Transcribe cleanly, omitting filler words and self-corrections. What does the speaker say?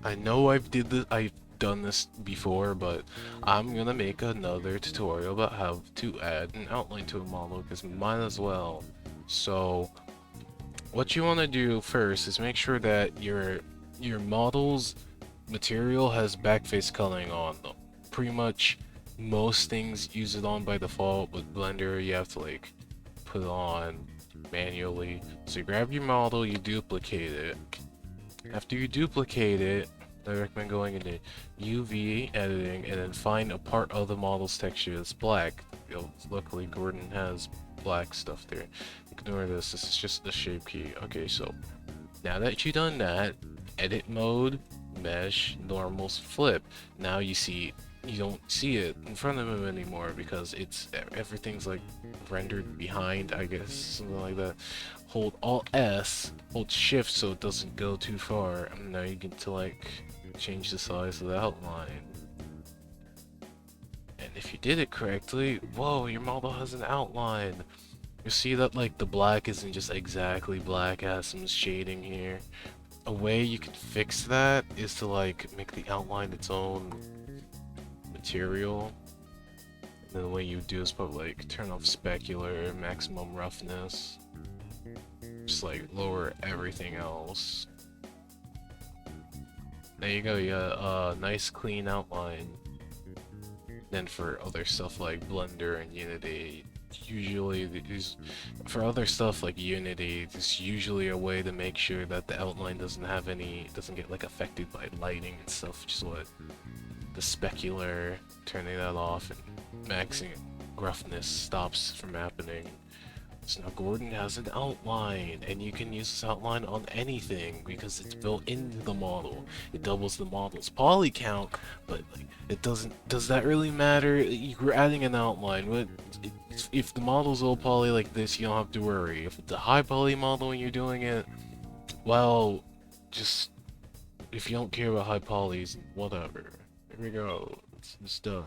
I know I've done this before, but I'm gonna make another tutorial about how to add an outline to a model because might as well. So what you want to do first is make sure that your model's material has backface coloring on them. Pretty much most things use it on by default, but Blender you have to like put it on manually. So you grab your model, you duplicate it. After you duplicate it, I recommend going into UV editing and then find a part of the model's texture that's black. Luckily Gordon has black stuff there. Ignore this is just the shape key. Okay, so now that you've done that, edit mode, mesh, normals, flip. Now you don't see it in front of him anymore because everything's like rendered behind, I guess, something like that. Hold Alt S, hold Shift so it doesn't go too far, and now you get to like change the size of the outline. And if you did it correctly, whoa, your model has an outline. You see that like the black isn't just exactly black, it has some shading here. A way you can fix that is to like make the outline its own material. And then the way you do is probably like turn off specular, maximum roughness. Just like lower everything else. There you go, you got a nice clean outline. Then for other stuff like Blender and Unity, usually for other stuff like Unity, there's usually a way to make sure that the outline doesn't get like affected by lighting and stuff, which is what the specular, turning that off and maxing gruffness stops from happening. So now Gordon has an outline, and you can use this outline on anything because it's built into the model. It doubles the model's poly count, but like, it doesn't. Does that really matter? You're adding an outline, but if the model's low poly like this, you don't have to worry. If it's a high poly model and you're doing it, well, just if you don't care about high polys, whatever. Here we go. It's done.